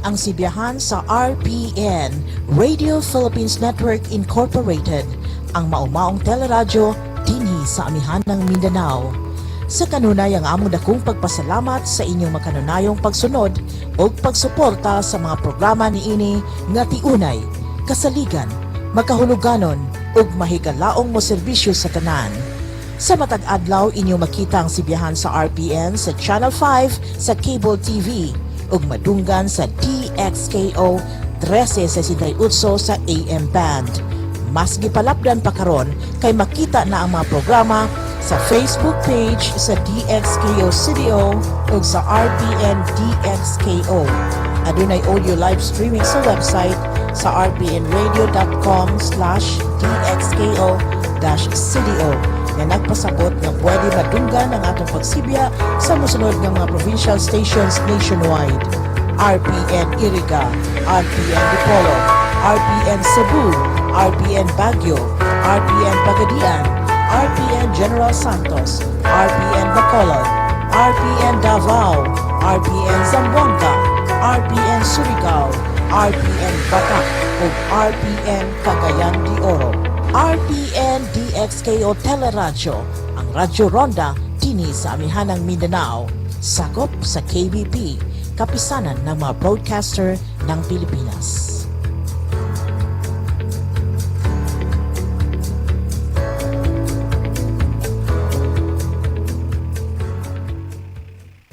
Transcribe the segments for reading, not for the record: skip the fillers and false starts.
ang sibiyahan sa RPN, Radio Philippines Network Incorporated, ang maumaong teleradyo dinhi sa amihan ng Mindanao. Sa kanunay ang among dakong pagpasalamat sa inyong makanunayong pagsunod o pagsuporta sa mga programa niini nga tiunay, kasaligan, makahuluganon ug mahigalaong mo serbisyo sa tanan. Sa matag adlaw inyo makita ang sibiyahan sa RPN sa Channel 5 sa Cable TV ug madunggan sa DXKO 1368 sa AM band. Mas gipalapdan pa karon kay makita na ang mga programa sa Facebook page sa DXKO Studio ug sa RPN DXKO. Adunay audio live streaming sa website sa rpnradio.com/dxko-studio na nagpasabot nga pwede madunggan ang atong pagsibya sa musunod ng mga provincial stations nationwide: RPN Iriga, RPN Dipolo, RPN Cebu, RPN Baguio, RPN Pagadian, RPN General Santos, RPN Bacolod, RPN Davao, RPN Zamboanga, RPN Surigao, RPN Batak ug RPN Cagayan de Oro. RPN DXKO Teleradyo, ang Radyo Ronda dinhi sa amihanang Mindanao, sakop sa KBP, kapisanan ng mga broadcaster ng Pilipinas.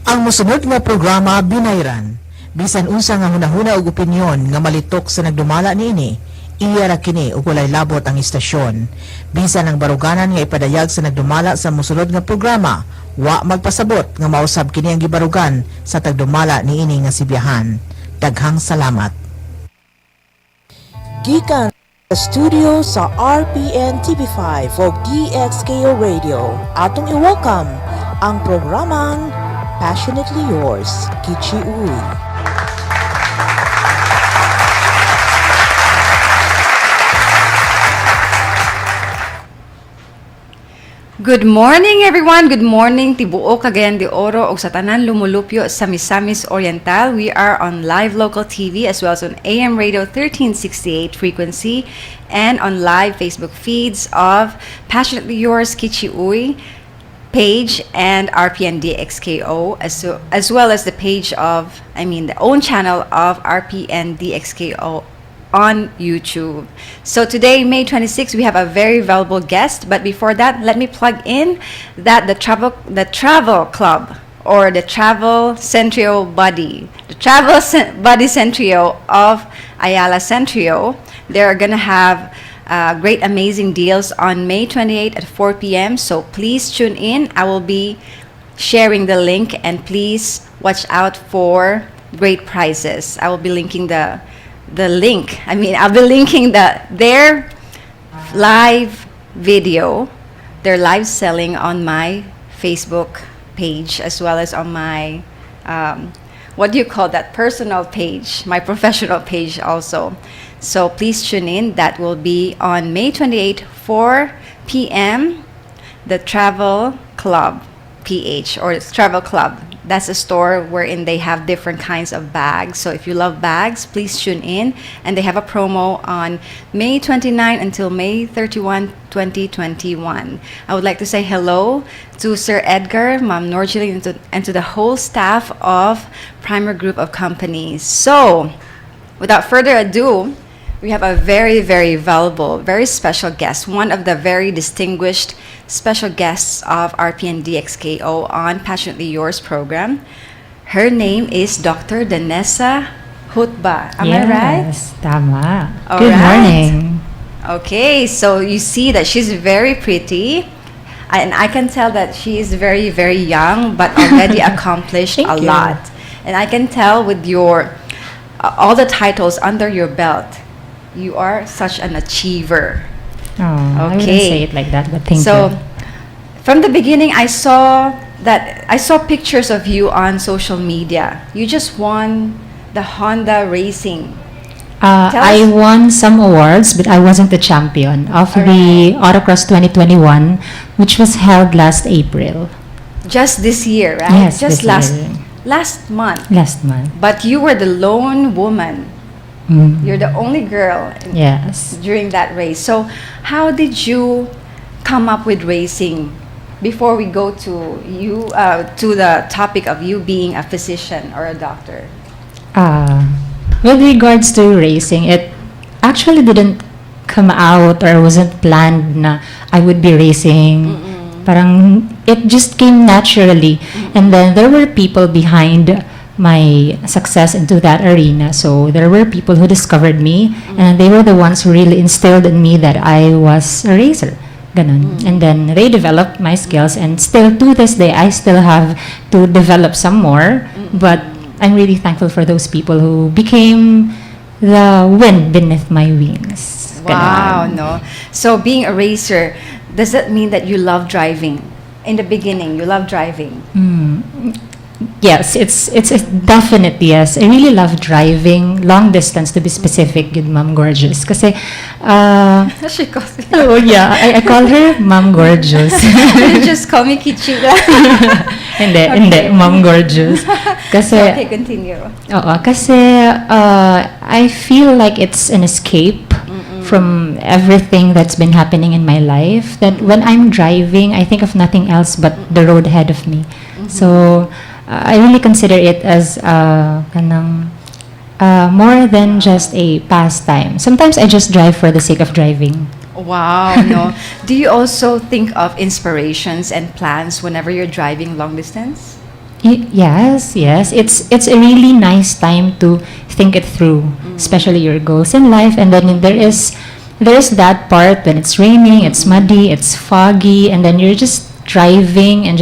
Ang mosunod nga programa binayran. Bisan unsa nga hunahuna og opinyon nga malitok sa nagdumala niini, iya ra kini ug walay labot ang istasyon. Bisan ang baruganan nga ipadayag sa nagdumala sa mosunod nga programa, wa magpasabot nga mausab kini ang gibarugan sa tagdumala niini nga sibiyahan. Daghang salamat. Gikan sa studio sa RPN TV5 o DXKO Radio, atong i-welcome ang programang Passionately Yours, Kichi Uy. Good morning everyone! Good morning Tibuo, Cagayan de Oro ug sa tanan lumulupyo sa Misamis Oriental. We are on live local TV as well as on AM radio 1368 frequency and on live Facebook feeds of Passionately Yours Kichi Uy page and RPN DXKO as well as the page of, the own channel of RPN DXKO on YouTube. So today, May 26, we have a very valuable guest. But before that, let me plug in that the travel club or the travel centrio buddy, the travel buddy centrio of Ayala Centrio, they're gonna have great amazing deals on May 28 at 4 p.m. So please tune in. I will be sharing the link and please watch out for great prizes. I will be linking the link. I'll be linking their live video, their live selling on my Facebook page as well as on my personal page, my professional page also. So please tune in. That will be on May 28, 4 p.m. The Travel Club PH or Travel Club. That's a store wherein they have different kinds of bags. So if you love bags, please tune in. And they have a promo on May 29 until May 31, 2021. I would like to say hello to Sir Edgar, Ma'am Norgeline, and to the whole staff of Primer Group of Companies. So without further ado, we have a very, very valuable, very special guest, one of the very distinguished special guests of RPN DXKO on Passionately Yours program. Her name is Dr. Danessa Hutba. Am I right? Yes, tama. All Good right. morning. Okay, so you see that she's very pretty. And I can tell that she is very, very young, but already accomplished a Thank you. lot. And I can tell with your all the titles under your belt, you are such an achiever. Oh, I wouldn't Okay. say it like that, but thank So, you. from the beginning, I saw pictures of you on social media. You just won the Honda Racing. Tell I us- won some awards, but I wasn't the champion of the Autocross 2021, which was held last April. Just this year, right? Yes, Just this last. year. last month. Last month. But you were the lone woman. You're the only girl Yes. during that race. So how did you come up with racing? Before we go to you to the topic of you being a physician or a doctor. With regards to racing, it actually didn't come out or wasn't planned na I would be racing. Parang it just came naturally. And then there were people behind my success into that arena. So there were people who discovered me and they were the ones who really instilled in me that I was a racer. Ganun. And then they developed my skills and still to this day I still have to develop some more. But I'm really thankful for those people who became the wind beneath my wings. Wow, Ganun. no. So being a racer, does that mean that you love driving? In the beginning, you love driving. Yes, it's a definite yes. I really love driving long distance, to be specific, good Ma'am Gorgeous. Kasi, She calls me. oh yeah, I call her Ma'am Gorgeous. You just call me Kichi lang. Hindi, Ma'am Gorgeous. Kasi, Okay, continue. oo, kasi I feel like it's an escape from everything that's been happening in my life. That when I'm driving, I think of nothing else but the road ahead of me. So, I really consider it as more than just a pastime. Sometimes I just drive for the sake of driving. Wow, no. Do you also think of inspirations and plans whenever you're driving long distance? Yes. It's a really nice time to think it through, especially your goals in life. And then there's that part when it's raining, it's muddy, it's foggy, and then you're just driving and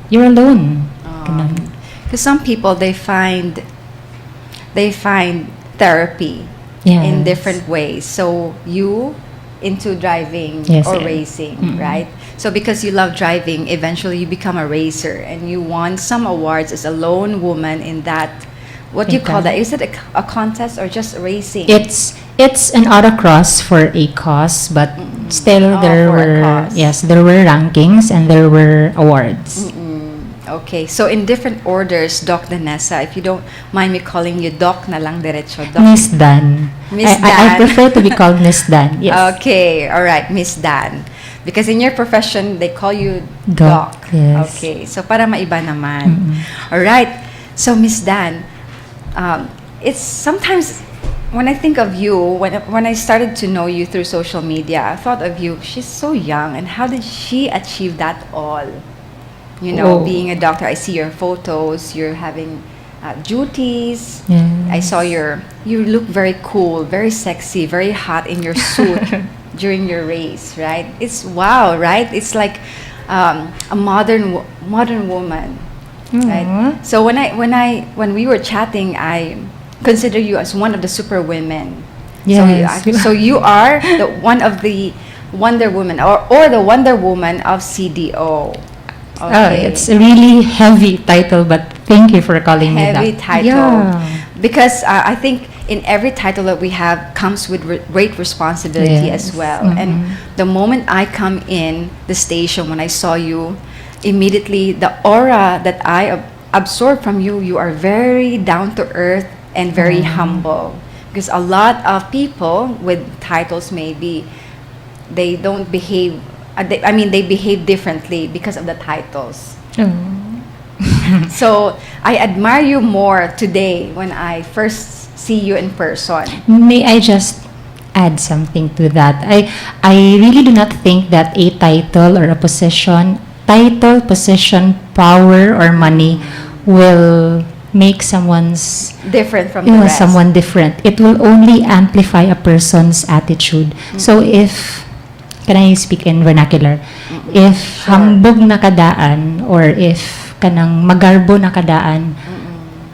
you're alone. Ganun. Because some people they find therapy Yes. in different ways. So you into driving Yes, or yeah. racing, right? So because you love driving, eventually you become a racer and you won some awards as a lone woman in that. What do you call that? Is it a contest or just racing? It's an autocross for a cause, but still Oh, there for a were cause. there were rankings and there were awards. Okay, so in different orders, Doc Danessa, if you don't mind me calling you Doc na lang diretso. Doc. Miss Dan. Miss I Dan. prefer to be called Miss Dan. Yes. Okay, all right, Miss Dan. Because in your profession, they call you Doc, Doc. yes. Okay, so para maiba naman. All right, so Miss Dan, it's sometimes when I think of you, when I started to know you through social media, I thought of you, she's so young, and how did she achieve that all? You know, Oh. being a doctor, I see your photos, you're having duties. Yes. I saw you look very cool, very sexy, very hot in your suit during your race, right? It's wow, right? It's like a modern woman, right? Aw. So when we were chatting, I consider you as one of the super women. Yes. So you are one of the Wonder Woman or the Wonder Woman of CDO. Oh, Okay. it's a really heavy title, but thank you for calling me that. Heavy title. Yeah. Because I think in every title that we have comes with great responsibility Yes. as well. And the moment I come in the station, when I saw you, immediately the aura that I absorbed from you, you are very down to earth and very humble. Because a lot of people with titles maybe they don't behave. They behave differently because of the titles. Oh. So I admire you more today when I first see you in person. May I just add something to that? I really do not think that a title or a position, power, or money will make someone's Different from the rest. someone different. It will only amplify a person's attitude. So if can I speak in vernacular? If hambog na kadaan or if kanang magarbo na kadaan,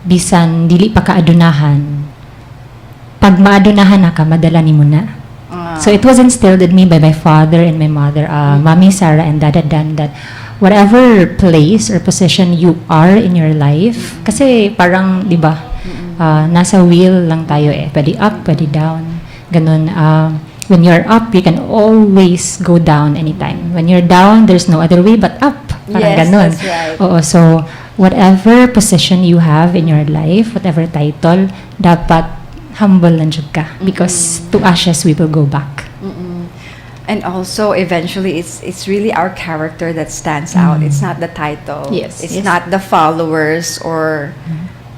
bisan dili pa kaadunahan, pag maadunahan na ka, madala ni mo na. So it was instilled in me by my father and my mother, Mami Sarah and Dada Dan, that whatever place or position you are in your life, kasi parang, di ba, nasa wheel lang tayo eh. Pwede up, pwede down. Ganun. When you're up, you can always go down anytime. When you're down, there's no other way but up. Parang Yes, ganun. that's right. Oo, so whatever position you have in your life, whatever title, dapat humble lang jud ka. Because to ashes we will go back. And also, eventually, it's really our character that stands out. It's not the title. Yes, It's yes. not the followers or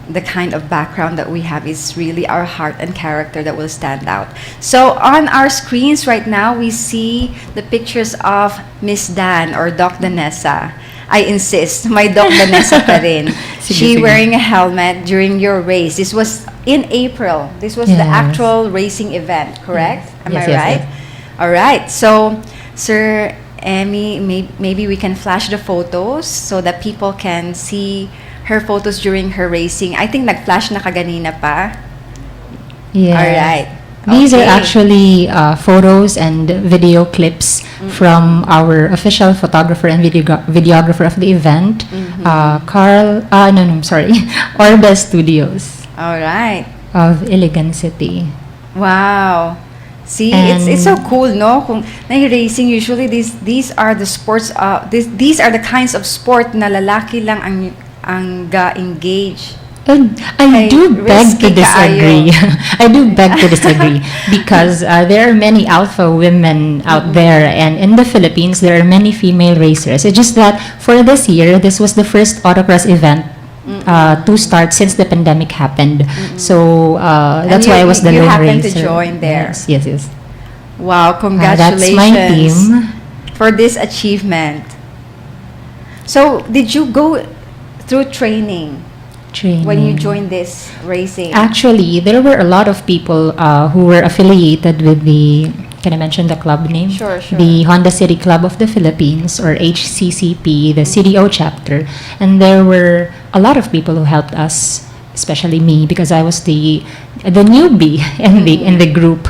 the kind of background that we have. It's really our heart and character that will stand out. So on our screens right now, we see the pictures of Miss Dan or Doc Danessa. I insist, my Doc Danessa pa rin. She Sige. wearing a helmet during your race. This was in April. This was the Yes. actual racing event, correct? Am I Yes, yes, right? yes. All right. So, Sir Emmy, maybe we can flash the photos so that people can see her photos during her racing. I think nag-flash na kaganina pa. Yeah. All right. These are Okay. actually photos and video clips from our official photographer and videographer of the event, Orbe Studios All right. of Iligan City. Wow. See, And- it's so cool, no? Kung racing, usually these are the sports. These are the kinds of sport na lalaki lang ang ga-engage. And I Ay, do beg to risky disagree. I do beg to disagree because there are many alpha women out there, and in the Philippines there are many female racers. It's just that for this year, this was the first autocross event to start since the pandemic happened. So that's you- why I was the you lone happened to racer. join there. Yes, yes, yes. Wow! That's Congratulations my team. for this achievement. So, did you go through training when you joined this racing? Actually, there were a lot of people who were affiliated with the, can I mention the club name? Sure, sure. The Honda City Club of the Philippines, or HCCP, the CDO chapter. And there were a lot of people who helped us, especially me, because I was the newbie in the group.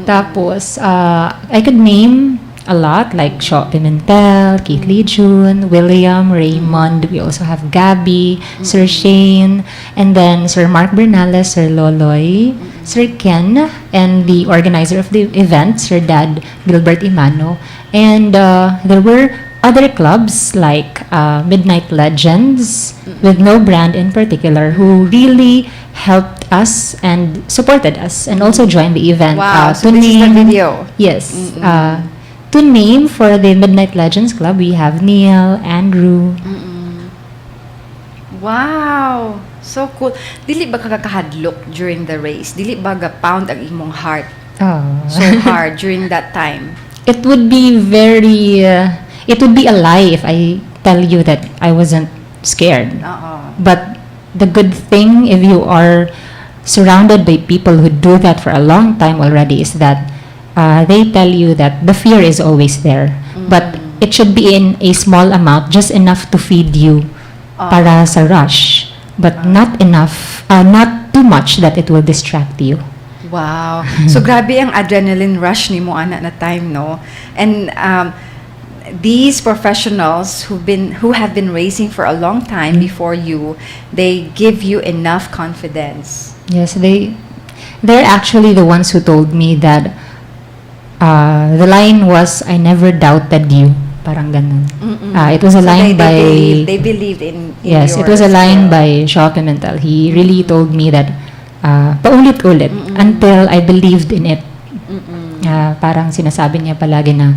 Tapos, I could name a lot, like Shaw Pimentel, Keith Lee Jun, William, Raymond. We also have Gabby, Sir Shane, and then Sir Mark Bernales, Sir Loloy, Sir Ken, and the organizer of the event, Sir Dad Gilbert Imano. And there were other clubs like Midnight Legends, with no brand in particular, who really helped us and supported us, and also joined the event. Wow! So to this is the name- video. Yes. To name for the Midnight Legends Club, we have Neil, Andrew. Wow! So cool. Dili ba kakahadlok during the race? Dili ba ga-pound ang imong heart so hard during that time? It would be it would be a lie if I tell you that I wasn't scared. But the good thing, if you are surrounded by people who do that for a long time already, is that they tell you that the fear is always there. But it should be in a small amount, just enough to feed you para sa rush. But not enough, not too much that it will distract you. Wow. So grabe ang adrenaline rush ni mo ana na time, no? And these professionals who have been racing for a long time before you, they give you enough confidence. Yes, they're actually the ones who told me that the line was, "I never doubted you." Parang ganun. It was a So line by they believed in yes, it your was a line skill. by Shaw Pimentel. He really told me that paulit-ulit until I believed in it. Parang sinasabi niya palagi na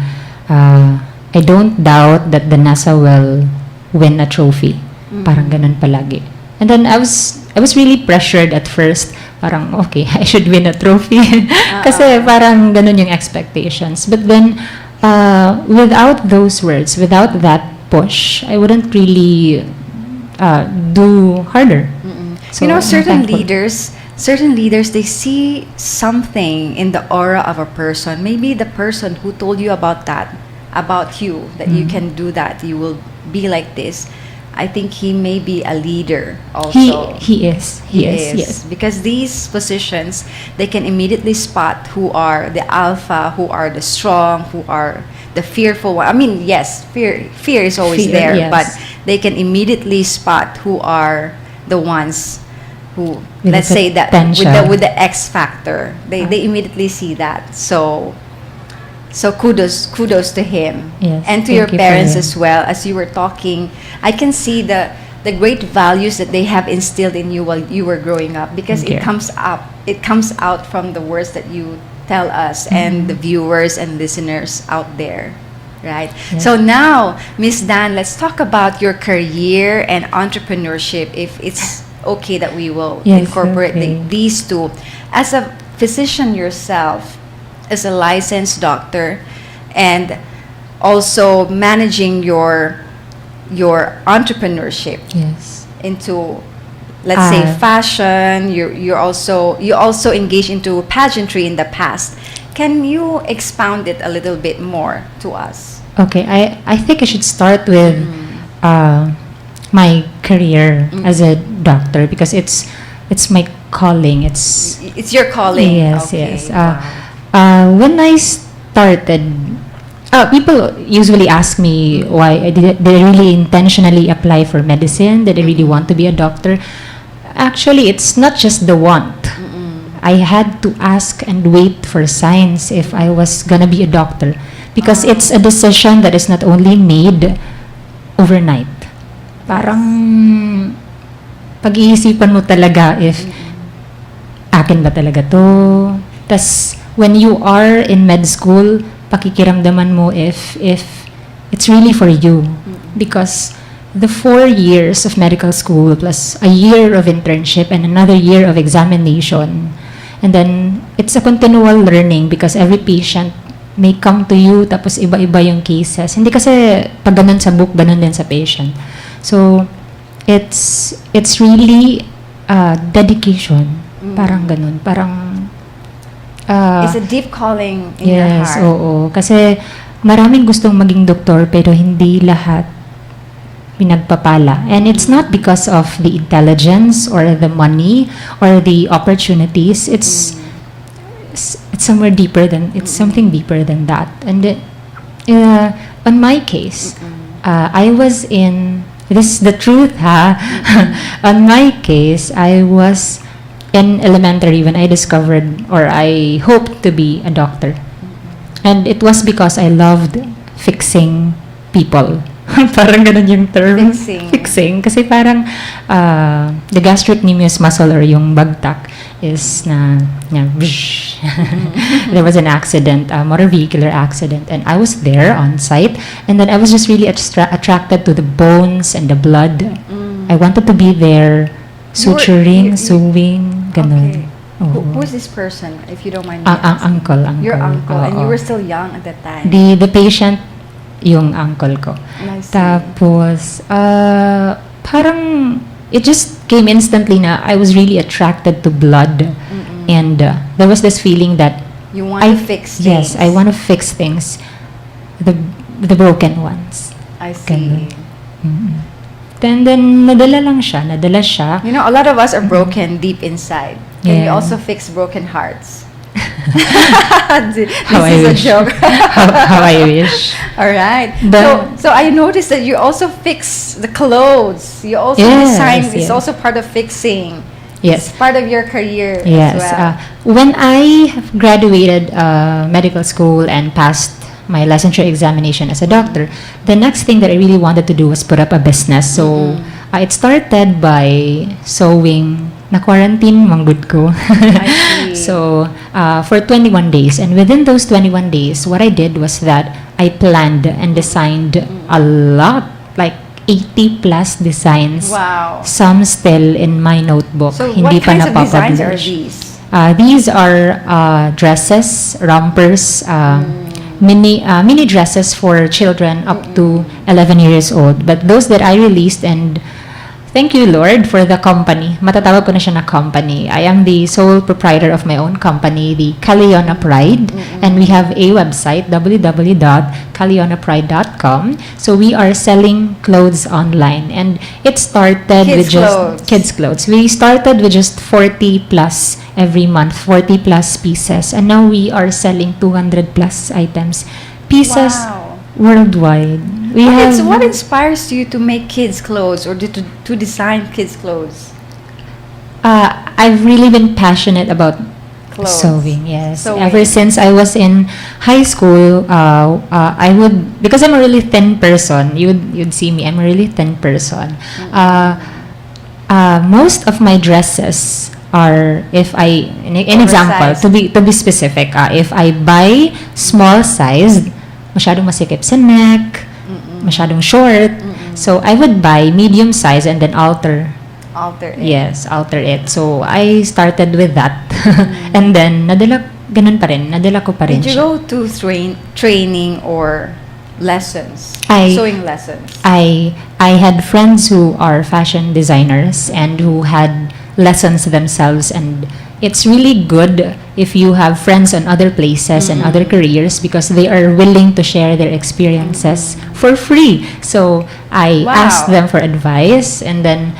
I don't doubt that the NASA will win a trophy. Parang ganun palagi. And then I was really pressured at first. Parang, okay, I should win a trophy. Kasi parang ganun yung expectations. But then, without those words, without that push, I wouldn't really do harder. So, You know, I'm certain thankful. leaders, they see something in the aura of a person. Maybe the person who told you about that, about you, that you can do that, you will be like this. I think he may be a leader also. He is. Yes. Because these positions, they can immediately spot who are the alpha, who are the strong, who are the fearful one. I mean, yes, fear is always Fear, there, yes. but they can immediately spot who are the ones who, With let's the say that potential. with the X factor, they immediately see that. So kudos to him. Yes, And to thank your you for parents him. as well. As you were talking, I can see the the great values that they have instilled in you while you were growing up, because Thank you. it comes out from the words that you tell us and the viewers and listeners out there, right? Yeah. So now, Miss Dan, let's talk about your career and entrepreneurship, if it's okay that we will Yes, incorporate okay. these two. As a physician yourself, as a licensed doctor, and also managing your entrepreneurship Yes. into, let's say, fashion. You also engage into pageantry in the past. Can you expound it a little bit more to us? Okay, I think I should start with my career as a doctor, because it's my calling. It's your calling. Yes, Okay, yes. wow. When I started, people usually ask me why did I really intentionally apply for medicine? Did I really want to be a doctor? Actually, it's not just the want. I had to ask and wait for signs if I was gonna be a doctor, because it's a decision that is not only made overnight. Parang pag-iisipan mo talaga if akin ba talaga to. Tas when you are in med school, pakikiramdaman mo if it's really for you, because the 4 years of medical school plus a year of internship and another year of examination, and then it's a continual learning, because every patient may come to you tapos iba-iba yung cases. Hindi kasi pag ganun sa book, ganun din sa patient. So it's really dedication. Parang ganun. Parang It's a deep calling in your yes, heart. oo. Kasi maraming gustong maging doktor pero hindi lahat pinagpapala. And it's not because of the intelligence or the money or the opportunities. It's somewhere deeper than, it's something deeper than that. And on my case, I was in, this is the truth, ha? On my case, I was in elementary when I discovered, or I hoped to be a doctor. And it was because I loved fixing people. Parang ganun yung term. Fixing. Kasi parang the gastrocnemius muscle, or yung bagtak, is there was an accident, a motor vehicular accident, and I was there on site, and then I was just really attracted to the bones and the blood. I wanted to be there, suturing, sewing, ganun. Okay. Who is this person, if you don't mind me asking? Uncle. Your uncle, and you Oo. were still young at that time. The patient, yung uncle ko. I see. Tapos, parang, it just came instantly na I was really attracted to blood. And there was this feeling that You want to fix things. Yes, I want to fix things. The broken ones. I see. Ganun. Then nadala siya. You know, a lot of us are broken deep inside. Can you Yeah. also fix broken hearts? This How I is a wish. joke. how I wish. All right. But- So I noticed that you also fix the clothes. You also Yes, design. It's yes. also part of fixing. Yes. It's part of your career Yes. as well. When I graduated medical school and passed my licensure examination as a doctor, the next thing that I really wanted to do was put up a business. So it started by sewing. Na-quarantine, manggod ko. I see. So for 21 days. And within those 21 days, what I did was that I planned and designed a lot, like 80 plus designs. Wow. Some still in my notebook. So Hindi what pa kinds of designs are napapublish. these? These are dresses, rompers, mini dresses for children up to 11 years old. But those that I released, and thank you, Lord, for the company. Matatawag ko na siya na company. I am the sole proprietor of my own company, the Caliona Pride. And we have a website, www.calionapride.com. So we are selling clothes online. And it started with just kids' clothes. We started with just 40 plus every month, 40 plus pieces. And now we are selling 200 plus items. Pieces Wow. worldwide. What inspires you to make kids' clothes or to design kids' clothes? I've really been passionate about clothes. Sewing, yes. Sewing. Ever since I was in high school, I would, because I'm a really thin person, you'd see me, I'm a really thin person. Most of my dresses are, if I, an example, Oversized. to be specific, if I buy small size, masyadong masikip sa neck, masyadong short, so I would buy medium size and then alter. Alter it. Yes, alter it. So I started with that. And then ganun pa rin, nadala ko pa rin Did you siya. go to training or lessons? Sewing lessons? I had friends who are fashion designers and who had lessons themselves, and it's really good if you have friends on other places and other careers because they are willing to share their experiences for free. So I asked them for advice and then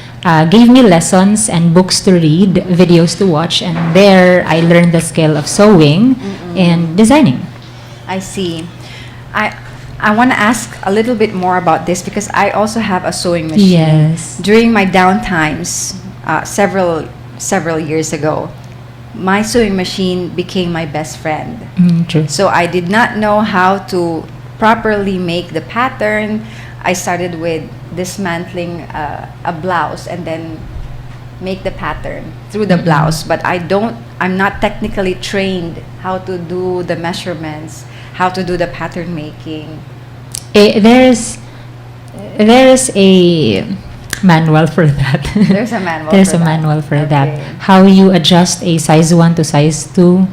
gave me lessons and books to read, videos to watch, and there I learned the skill of sewing and designing. I see. I want to ask a little bit more about this because I also have a sewing machine. Yes. During my downtimes, several years ago, my sewing machine became my best friend. True. So I did not know how to properly make the pattern. I started with dismantling a blouse and then make the pattern through the blouse. But I'm not technically trained how to do the measurements, how to do the pattern making. There's a manual for that. There's a manual There's for a that. manual for Okay. that. How you adjust a size 1 to size 2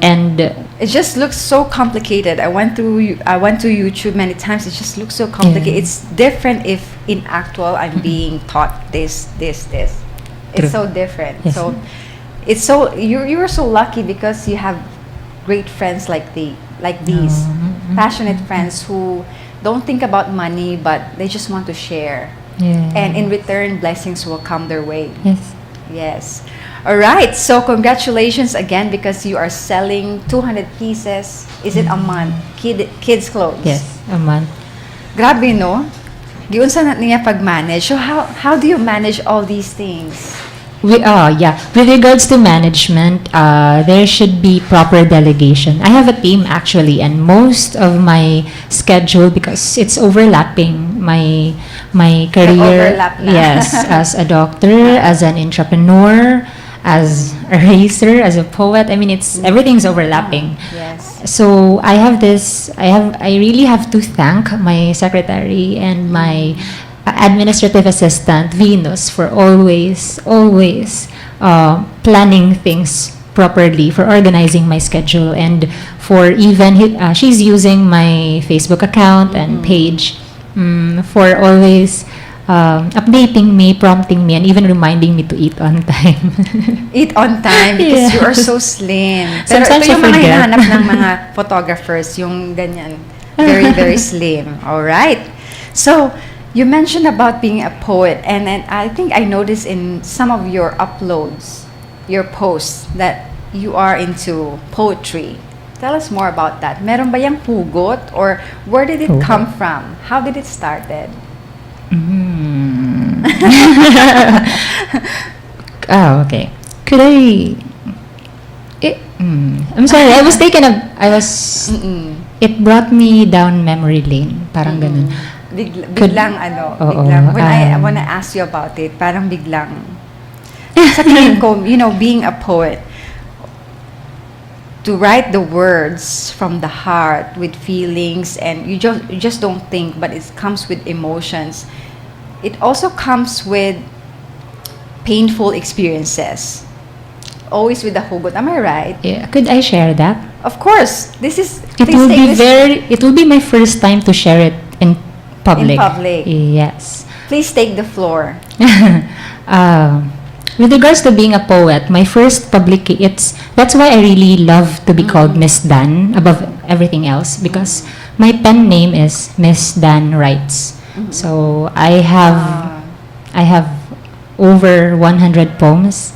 and It just looks so complicated. I went to YouTube many times. It just looks so complicated. Yeah. It's different if in actual I'm being taught this. True. It's so different. Yes. So it's so you're so lucky because you have great friends like these passionate friends who don't think about money but they just want to share. yeah. And in return, blessings will come their way. yes. Yes. All right. So congratulations again because you are selling 200 pieces. Is it a month? Kids clothes. Yes, a month. Grabe no. Giunsa na niya pag-manage. So how do you manage all these things? With regards to management, there should be proper delegation. I have a team actually, and most of my schedule, because it's overlapping my career. Overlap na. Yes, as a doctor, as an entrepreneur, as a racer, as a poet. I mean, everything's overlapping. Yes. So I really have to thank my secretary and my administrative assistant Venus for always planning things properly, for organizing my schedule, and for even she's using my Facebook account and page for always updating me, prompting me, and even reminding me to eat on time. Eat on time because Yeah. you are so slim. Pero Sometimes ito yung I mga forget. hinahanap ng mga photographers, yung ganyan. Very, very slim. All right. So, you mentioned about being a poet, and I think I noticed in some of your uploads, your posts, that you are into poetry. Tell us more about that. Meron ba yung pugot, or where did it Pugot. come from? How did it started? Oh, okay. Could I? I'm sorry. I was taken up. It brought me down memory lane. Parang ganun. Biglang ano, Oo, biglang, when I wanna ask you about it, parang biglang, sa tingin ko, being a poet, to write the words from the heart with feelings, and you just don't think, but it comes with emotions. It also comes with painful experiences. Always with the hugot. Am I right? Yeah. Could I share that? Of course. This is. It please will take be this- It will be my first time to share it in public. In public. Yes. Please take the floor. With regards to being a poet, my first that's why I really love to be called Miss Dan above everything else, because my pen name is Miss Dan Writes. So I have over 100 poems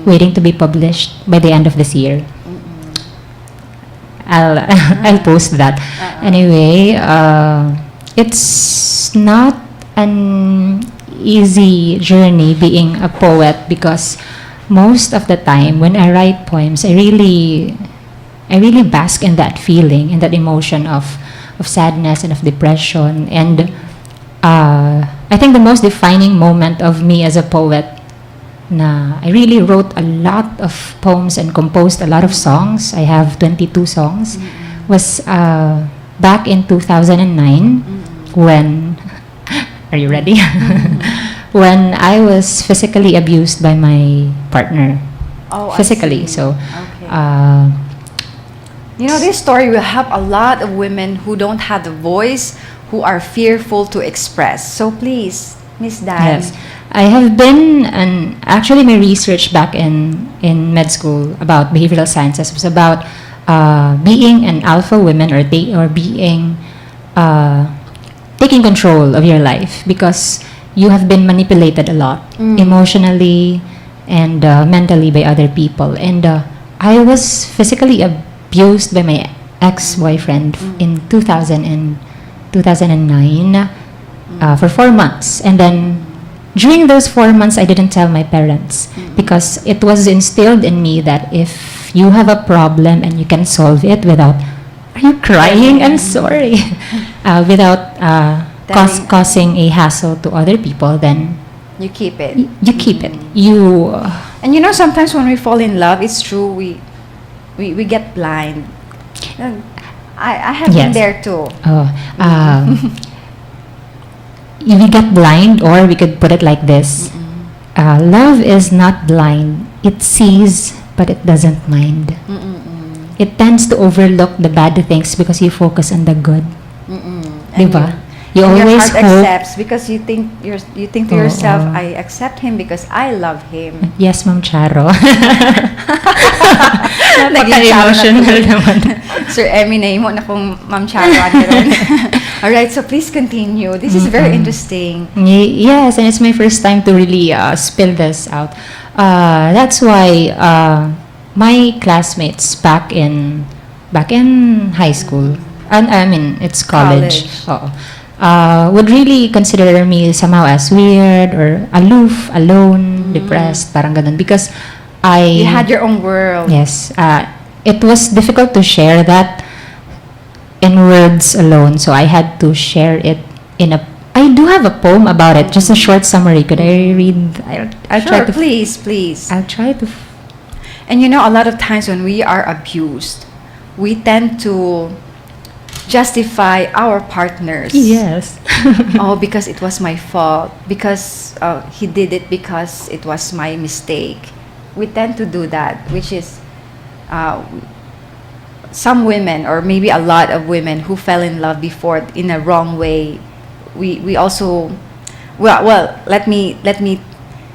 waiting to be published by the end of this year. I'll post that. Anyway, it's not an easy journey being a poet, because most of the time when I write poems, I really bask in that feeling, in that emotion of sadness and of depression. And I think the most defining moment of me as a poet, na I really wrote a lot of poems and composed a lot of songs. I have 22 songs. Was back in 2009 when, are you ready? When I was physically abused by my partner. Oh, Physically. I see. So, Okay. You know, this story will help a lot of women who don't have the voice, who are fearful to express. So please, Miss Dan. yes. I have been, and actually my research back in med school about behavioral sciences was about being an alpha woman, or being taking control of your life, because you have been manipulated a lot emotionally and mentally by other people. And I was physically abused by my ex-boyfriend in 2009 for 4 months. And then during those 4 months, I didn't tell my parents because it was instilled in me that if you have a problem and you can solve it without, are you crying? I'm sorry. Without causing a hassle to other people, then You keep it. you keep it. And you know, sometimes when we fall in love, it's true, we get blind. I have been Yes. there too. We get blind, or we could put it like this. Love is not blind. It sees, but it doesn't mind. It tends to overlook the bad things because you focus on the good. Diba? You And always your heart hope. accepts because you think to yourself, I accept him because I love him. Yes, Ma'am Charo. Naging Napaka-emotional Charo na naman. Sir Emmy, na imo na kung Ma'am Charo. Alright, so please continue. This is very interesting. Yes, and it's my first time to really spill this out. That's why my classmates back in high school, and I mean it's college. Oo. Would really consider me somehow as weird or aloof, alone, depressed, parang ganun. Because You had your own world. yes, it was difficult to share that in words alone. So I had to share it I do have a poem about it, just a short summary. Could I read? I'll try Sure, to. please. I'll try to. And you know, a lot of times when we are abused, we tend to justify our partners. Yes. Oh, because it was my fault. Because he did it because it was my mistake. We tend to do that, which is some women, or maybe a lot of women who fell in love before in a wrong way. We also, well, let me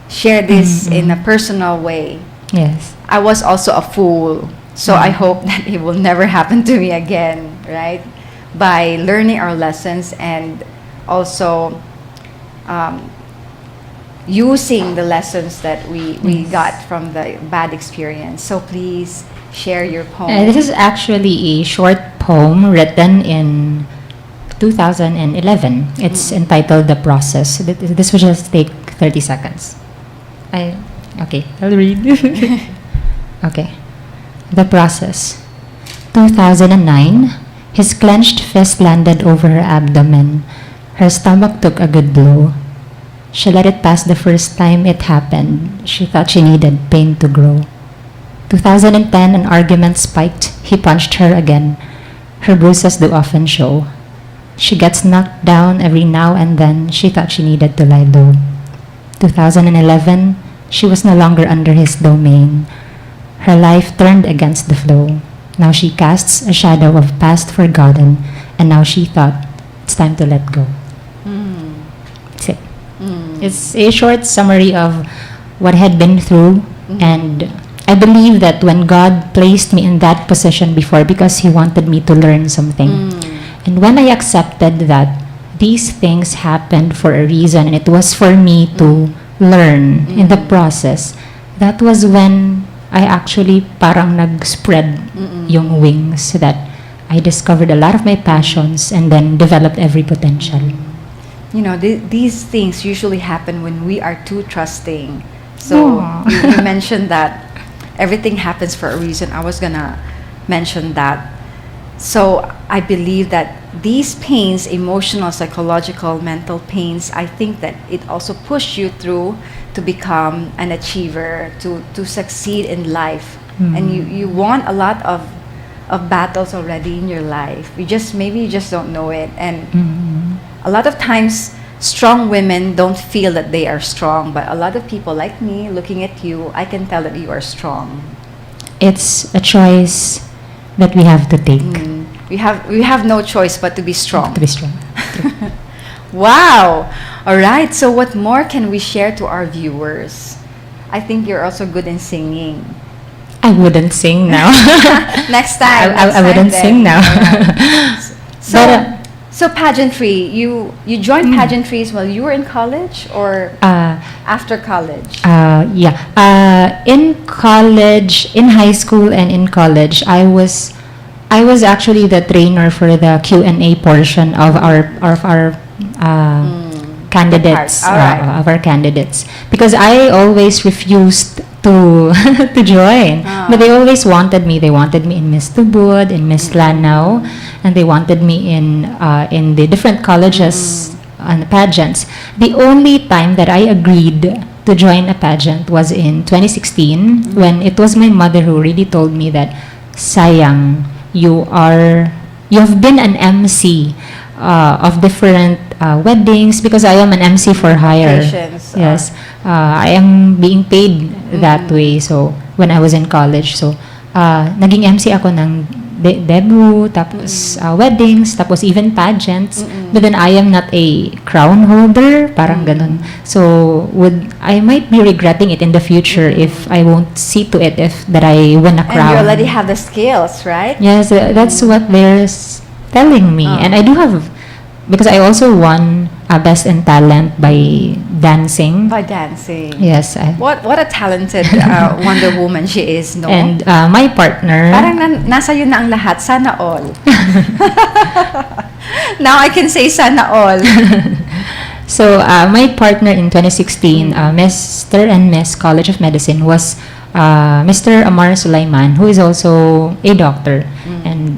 share this in a personal way. Yes. I was also a fool, so I hope that it will never happen to me again, right? By learning our lessons and also using the lessons that we got from the bad experience. So please share your poem. This is actually a short poem written in 2011. It's entitled "The Process." This will just take 30 seconds. Okay, I'll read. Okay. The Process. 2009. His clenched fist landed over her abdomen. Her stomach took a good blow. She let it pass the first time it happened. She thought she needed pain to grow. 2010, an argument spiked. He punched her again. Her bruises do often show. She gets knocked down every now and then. She thought she needed to lie low. 2011, she was no longer under his domain. Her life turned against the flow. Now she casts a shadow of past forgotten, and now she thought it's time to let go. That's it. It's a short summary of what I had been through, and I believe that when God placed me in that position before, because He wanted me to learn something, and when I accepted that these things happened for a reason, and it was for me to learn in the process, that was when I actually parang nag-spread yung wings, so that I discovered a lot of my passions and then developed every potential. You know, these things usually happen when we are too trusting. So Aw. you mentioned that everything happens for a reason. I was gonna mention that. So I believe that these pains, emotional, psychological, mental pains, I think that it also pushed you through to become an achiever, to succeed in life. And you won a lot of battles already in your life. Maybe you just don't know it. And a lot of times strong women don't feel that they are strong, but a lot of people like me looking at you, I can tell that you are strong. It's a choice that we have to take. We have no choice but to be strong. To be strong. Wow. All right. So what more can we share to our viewers? I think you're also good in singing. I wouldn't sing now. Next time. I wouldn't sing now. So, But, so pageantry. You joined pageantries while you were in college or after college? Yeah. In college, in high school and in college, I was actually the trainer for the Q&A portion of our candidates, All right. of our candidates, because I always refused to to join. But they always wanted me. They wanted me in Miss Tubod, in Miss Lanao, and they wanted me in the different colleges and pageants. The only time that I agreed to join a pageant was in 2016 when it was my mother who really told me that, sayang, you've been an MC of different weddings, because I am an MC for hire. Occasions, Yes. I am being paid that way. So, when I was in college, so, naging MC ako ng debut, tapos weddings, tapos even pageants. But then I am not a crown holder, parang ganun. So, I might be regretting it in the future if I won't see to it that I win a crown. And you already have the skills, right? Yes, that's what they're telling me. And I do have, because I also won Best in Talent by dancing. By dancing. Yes. What a talented Wonder Woman she is, no? And my partner. Parang nasa yun na ang lahat. Sana all. Now I can say sana all. So, my partner in 2016, Mr. and Miss College of Medicine, was Mr. Amar Sulaiman, who is also a doctor. And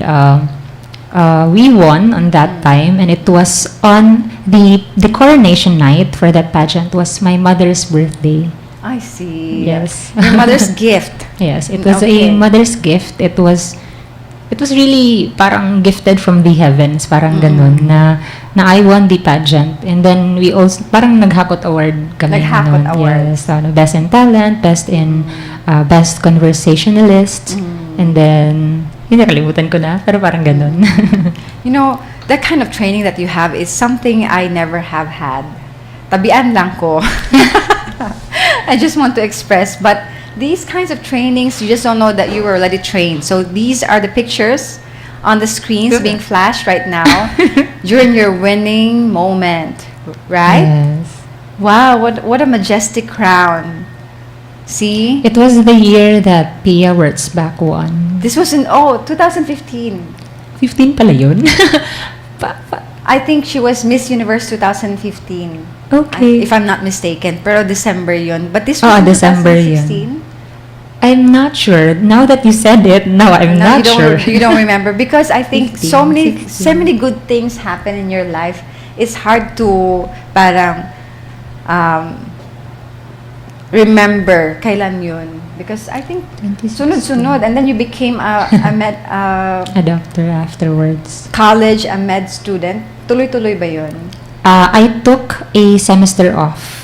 we won on that time, and it was on the coronation night for that pageant was my mother's birthday. I see. Yes. Your mother's gift. Yes, it was Okay. a mother's gift. It was really parang gifted from the heavens, parang ganun, na I won the pageant. And then we also, parang naghakot award kami. Naghakot nun. award. Yes, Best in Talent, Best in Best Conversationalist, and then, hindi, nakalimutan ko na, pero parang ganun. You know, that kind of training that you have is something I never have had. Tabian lang ko. I just want to express, but these kinds of trainings, you just don't know that you were already trained. So these are the pictures on the screens being flashed right now during your winning moment, right? Yes. Wow, what a majestic crown. See? It was the year that Pia Wurtzbach won. This was in 2015. 15 pala yun? I think she was Miss Universe 2015. Okay. If I'm not mistaken. Pero December yun. But this was Oh, in December 2016. I'm not sure. Now that you said it, no, I'm Now not sure. You don't remember because I think 15, so 16. many good things happen in your life. It's hard to parang remember kailan yun, because I think 2016. sunod-sunod, and then you became a A doctor afterwards. college, a med student. Tuloy-tuloy ba yun? I took a semester off.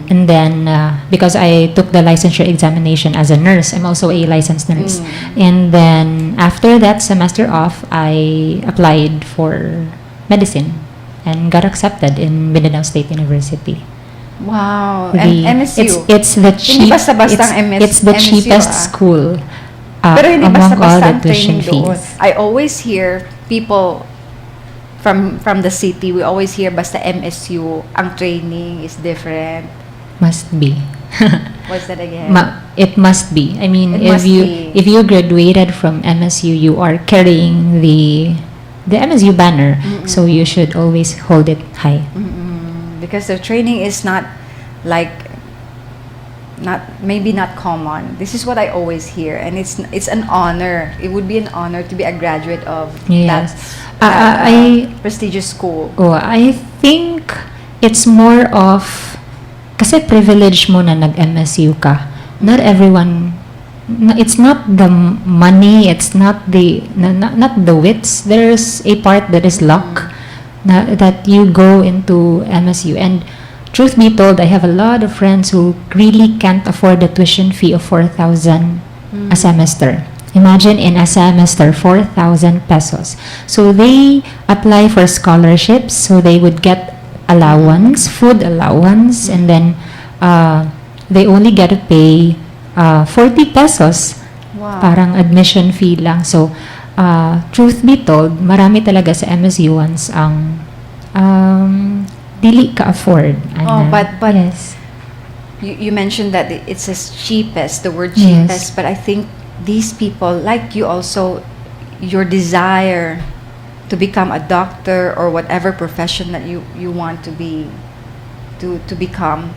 And then, because I took the licensure examination as a nurse, I'm also a licensed nurse. And then, after that semester off, I applied for medicine and got accepted in Mindanao State University. Wow. And MSU. It's the Hindi basta-bastang it's the MSU, cheapest school. Pero hindi among all basta-basta the ang tuition training doon. fees. I always hear people from the city, we always hear basta MSU, ang training is different. Must be. What's that again? It must be. I mean, It if must you be. if you graduated from MSU, you are carrying the MSU banner, so you should always hold it high. Because the training is not like not common. This is what I always hear, and it's an honor. It would be an honor to be a graduate of Yes. that prestigious school. I think it's more of, kasi privilege mo na nag-MSU ka. Not everyone, it's not the money, it's not the not the wits. There's a part that is luck that you go into MSU. And truth be told, I have a lot of friends who really can't afford the tuition fee of 4,000 a semester. Imagine in a semester, 4,000 pesos. So they apply for scholarships, so they would get allowance, food allowance, and then they only get to pay 40 pesos. Wow. Parang admission fee lang. So, truth be told, marami talaga sa MSU-ans ang dili ka-afford. But yes. you mentioned that it's as cheapest, the word Yes. cheapest, but I think these people, like you also, your desire to become a doctor or whatever profession that you want to be, to become,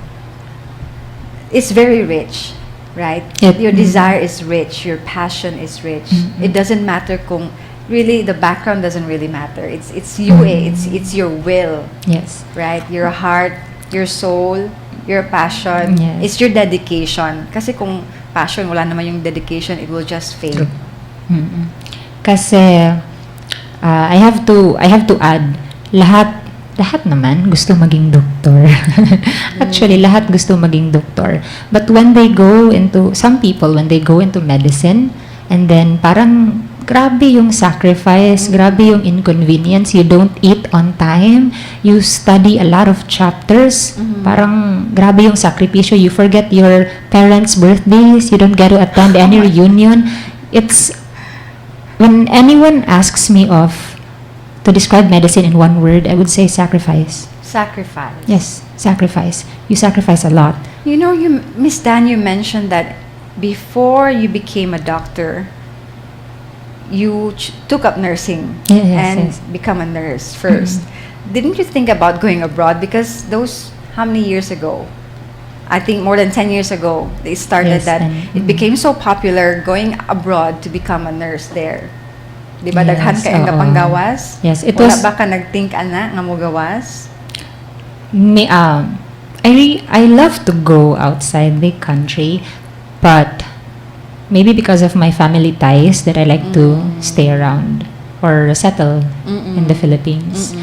it's very rich, right? Your desire is rich, your passion is rich. It doesn't matter kung, really, the background doesn't really matter. It's you, it's your will. Yes. Right? Your heart, your soul, your passion. Yes. It's your dedication. Kasi kung passion, wala naman yung dedication, it will just fade. Kasi I have to add, lahat naman gusto maging doktor. Actually, lahat gusto maging doktor. But when they go into, some people, when they go into medicine, and then parang grabe yung sacrifice, grabe yung inconvenience. You don't eat on time. You study a lot of chapters. Parang grabe yung sakripisyo. You forget your parents' birthdays. You don't get to attend any reunion. It's, when anyone asks me to describe medicine in one word, I would say sacrifice. Sacrifice. Yes, sacrifice. You sacrifice a lot. You know, Miss Dan, you mentioned that before you became a doctor, you took up nursing and become a nurse first. Didn't you think about going abroad? Because those, how many years ago? I think more than 10 years ago, they started that. It became so popular going abroad to become a nurse there. Di ba? Daghan ka nga panggawas? Yes, it Wala was. ba ka nag-think ana nga mo gawas? I love to go outside the country, but maybe because of my family ties that I like to stay around or settle in the Philippines.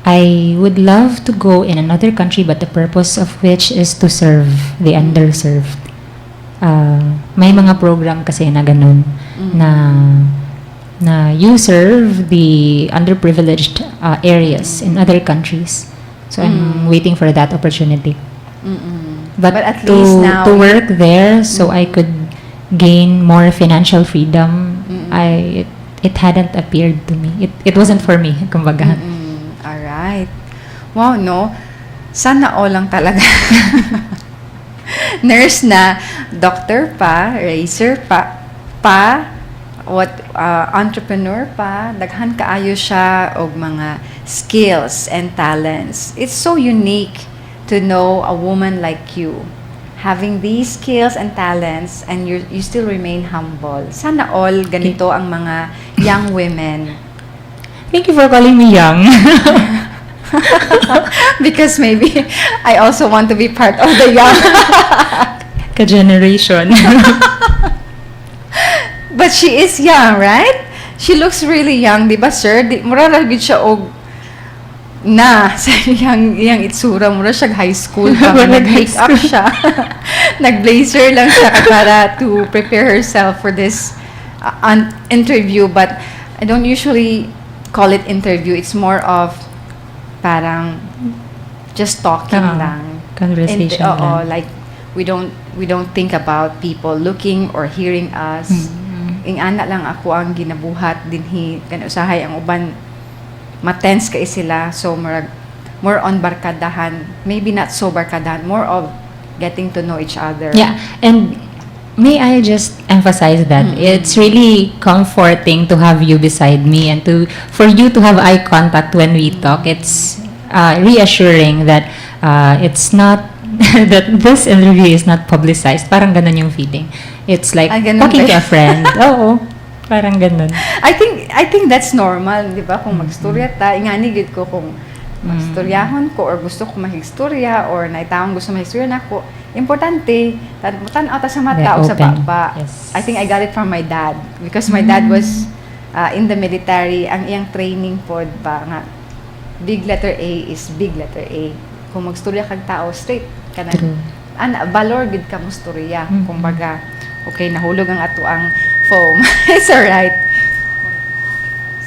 I would love to go in another country, but the purpose of which is to serve the underserved. May mga program kasi na ganun na you serve the underprivileged areas in other countries. So I'm waiting for that opportunity. But at to, least now to work there, so I could gain more financial freedom, it hadn't appeared to me. It wasn't for me, kumbaga. Alright. Wow, no? Sana all lang talaga. Nurse na, doctor pa, racer pa, entrepreneur pa, daghan kaayo siya og mga skills and talents. It's so unique to know a woman like you having these skills and talents, and you still remain humble. Sana all ganito ang mga young women. Thank you for calling me young. Because maybe I also want to be part of the young. Ka-generation. But she is young, right? She looks really young, di ba, sir? Mura ra gid siya og sa yang itsura, mura siya high school pa. Nag-make up siya. Nag-blazer lang siya para to prepare herself for this interview. But I don't usually call it interview. It's more of parang just talking lang. Conversation lang. Like we don't think about people looking or hearing us. Ingana lang ako ang ginabuhat dinhi kan usahay ang uban matense kay sila, so more on barkadahan, maybe not so barkadahan, more of getting to know each other. Yeah, and may I just emphasize that it's really comforting to have you beside me and for you to have eye contact when we talk. It's reassuring that it's not that this interview is not publicized. Parang ganun yung feeling. It's like Ganun talking ba? to a friend. Oo. Parang ganun. I think that's normal, di ba? Kung magstorya ta, inganigid ko kung magstoryahon ko or gusto ko mahigstorya or naitaong gusto mahigstorya na ko. Importante, tanaw ta sa mata o sa Open. baba. Yes. I think I got it from my dad because my dad was in the military. Ang iyang training pod ba nga big letter A is big letter A. Kung magstorya kag tao, straight ka na. True. Valor gid ka mo storya. Kumbaga, okay, nahulog ang ato ang foam. It's alright.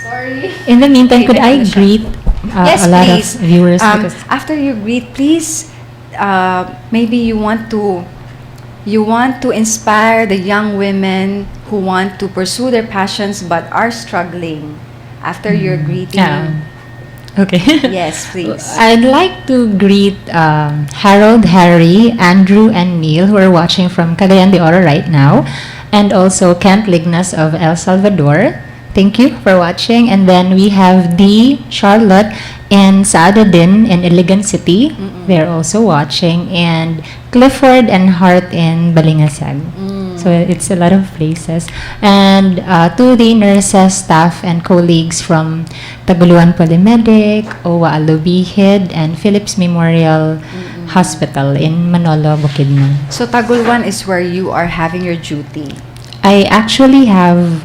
Sorry. In the meantime, could I Technical greet Yes, a lot please. of viewers? Because After you greet, please, maybe you want to inspire the young women who want to pursue their passions but are struggling. After your greeting, okay. yes, please. I'd like to greet Harold, Harry, Andrew, and Neil, who are watching from Cagayan de Oro right now, and also Kent Lignas of El Salvador. Thank you for watching. And then we have Dee, Charlotte, and Saadadin in Iligan City. They're also watching. And Clifford and Hart in Balingasag. So it's a lot of places. And to the nurses, staff, and colleagues from Taguluan Polymedic, OWA Alubihid, and Phillips Memorial Hospital in Manolo, Bukidnon. So Tagulwan is where you are having your duty. I actually have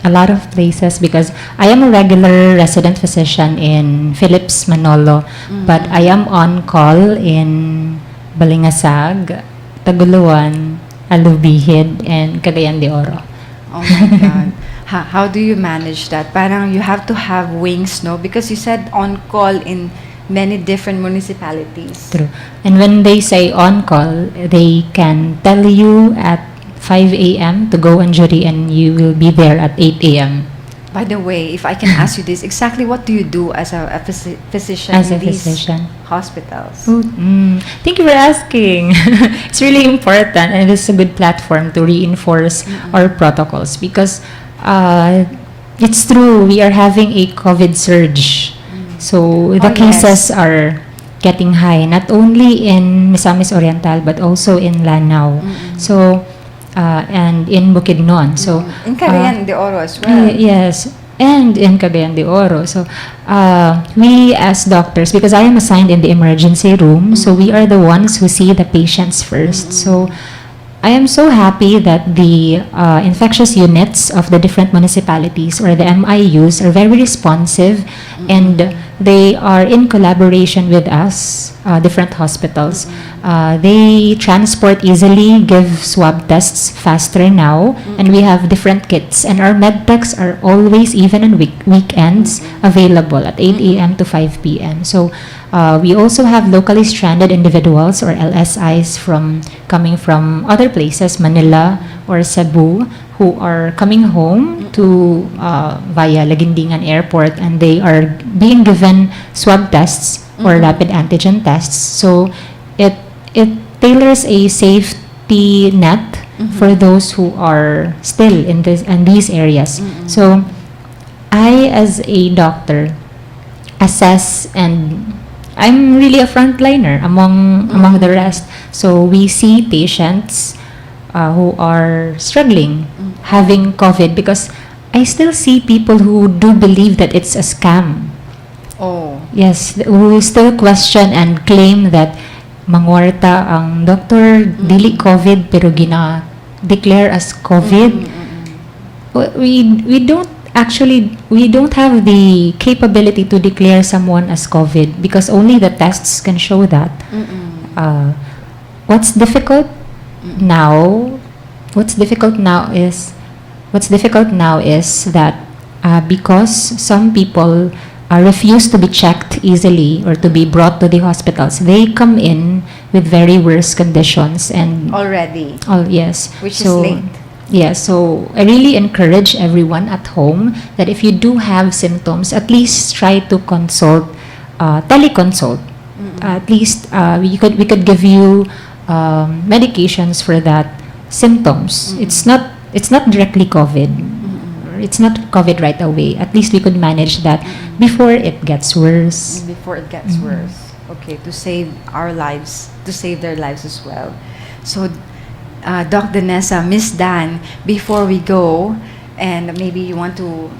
a lot of places because I am a regular resident physician in Phillips Manolo, but I am on call in Balingasag, Taguluan, Alubihid, and Cagayan de Oro. Oh my God. How do you manage that? Parang you have to have wings, no? Because you said on call in many different municipalities. True. And when they say on call, they can tell you at 5 a.m. to go on duty and you will be there at 8 a.m. By the way, if I can ask you this, exactly what do you do as a physician As in a these physician. hospitals? Thank you for asking. It's really important and it's a good platform to reinforce our protocols because it's true, we are having a COVID surge. So the Oh, cases yes. are getting high, not only in Misamis Oriental but also in Lanao. So and in Bukidnon. So In Cagayan de Oro as well. yes, and in Cagayan de Oro. So we as doctors, because I am assigned in the emergency room, so we are the ones who see the patients first. So I am so happy that the infectious units of the different municipalities or the MIUs are very responsive and they are in collaboration with us, different hospitals. They transport easily, give swab tests faster now, and we have different kits. And our medtechs are always, even on weekends, available at 8 a.m. to 5 p.m. So we also have locally stranded individuals or LSIs coming from other places, Manila or Cebu, who are coming home to via Laguindingan Airport, and they are being given swab tests or rapid antigen tests. So it tailors a safety net for those who are still in these areas. So I, as a doctor, assess, and I'm really a frontliner among the rest. So we see patients who are struggling, having COVID, because I still see people who do believe that it's a scam. Oh. Yes, who still question and claim that mangwarta ang doctor, dili COVID pero gina-declare as COVID. We don't have the capability to declare someone as COVID because only the tests can show that. What's difficult now is that because some people refuse to be checked easily or to be brought to the hospitals, they come in with very worse conditions and Already. yes, Which is late. Yeah, so I really encourage everyone at home that if you do have symptoms, at least try to consult, teleconsult. At least we could give you medications for that symptoms. It's not directly COVID. It's not COVID right away. At least we could manage that before it gets worse. Before it gets worse. okay, to save our lives, to save their lives as well. So, Doc Danessa, Miss Dan, before we go, and maybe you want to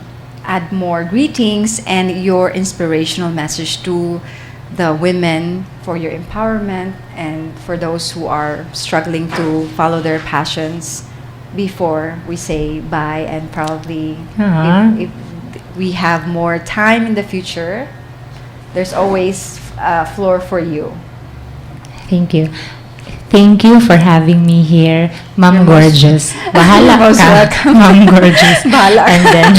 add more greetings and your inspirational message to the women for your empowerment and for those who are struggling to follow their passions before we say bye, and probably if we have more time in the future, there's always a floor for you. Thank you. Thank you for having me here, Ma'am Gorgeous. Bahala You're most ka, welcome. Ma'am Gorgeous. Bahala ka. And then,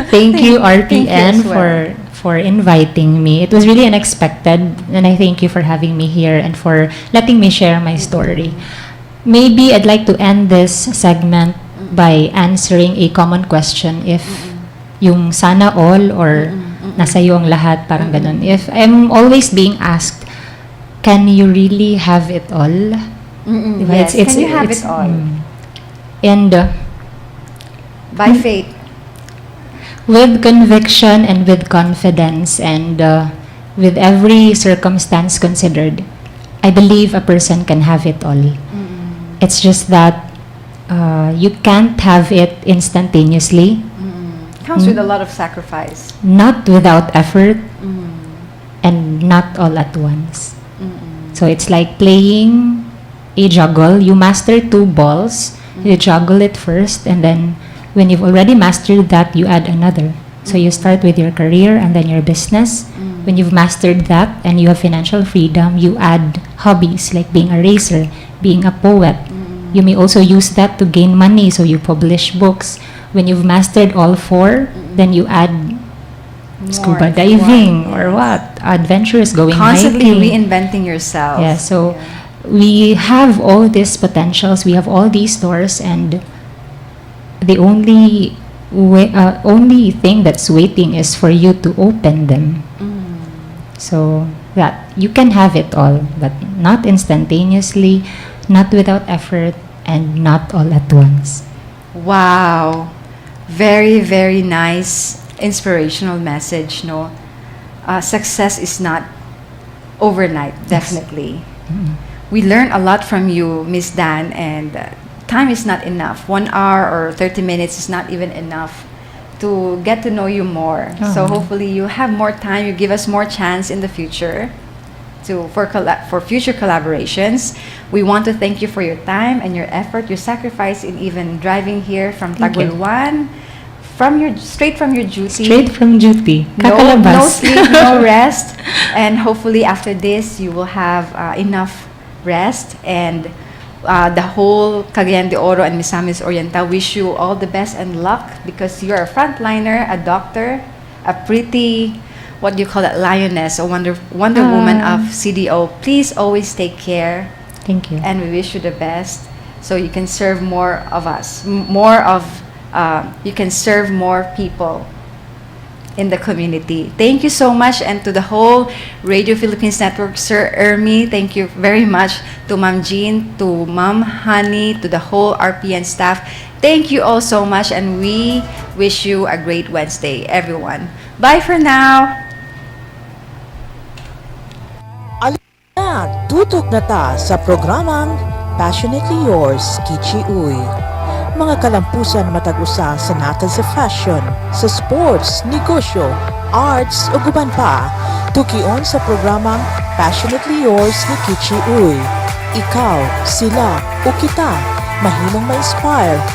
thank you, Thank you RPN, as well. for inviting me. It was really unexpected, and I thank you for having me here and for letting me share my story. Maybe I'd like to end this segment by answering a common question, if yung sana all or nasa iyo ang lahat, parang ganun. If I'm always being asked, can you really have it all? Diba? Yes, can you have it all? And By faith. with conviction and with confidence and with every circumstance considered, I believe a person can have it all. It's just that you can't have it instantaneously, Comes with a lot of sacrifice. not without effort, and not all at once. So it's like playing a juggle. You master two balls, you juggle it first, and then when you've already mastered that, you add another. So you start with your career and then your business. When you've mastered that and you have financial freedom, you add hobbies like being a racer, being a poet. You may also use that to gain money, so you publish books. When you've mastered all four, then you add scuba More, diving yes. or what? Adventures, going Constantly hiking. reinventing yourself. Yeah, so we have all these potentials, we have all these doors, and the only only thing that's waiting is for you to open them. So that you can have it all, but not instantaneously, not without effort, and not all at once. Wow. Very, very nice inspirational message, no? Success is not overnight, definitely. We learn a lot from you, Miss Dan, and time is not enough. 1 hour or 30 minutes is not even enough to get to know you more. So hopefully you have more time, you give us more chance in the future for future collaborations. We want to thank you for your time and your effort, your sacrifice in even driving here from Thank you. Tagulwan, straight from your duty. Straight from duty. No Kakalabas. sleep, no rest, and hopefully after this you will have enough rest, and the whole Cagayan de Oro and Misamis Oriental wish you all the best and luck, because you're a frontliner, a doctor, a pretty, what do you call that, lioness, a wonder woman of CDO. Please always take care, Thank you. and we wish you the best so you can serve more of us, you can serve more people in the community. Thank you so much, and to the whole Radio Philippines Network, Sir Ermi, thank you very much, to Ma'am Jean, to Ma'am Honey, to the whole RPN staff. Thank you all so much, and we wish you a great Wednesday, everyone. Bye for now. At tutok na ta sa programang Passionately Yours, Kichi Uy. Mga kalampusan matag-usa sa natin sa fashion, sa sports, negosyo, arts o guban pa. Tukion sa programang Passionately Yours ni Kichi Uy. Ikaw, sila o kita, mahimong ma-inspire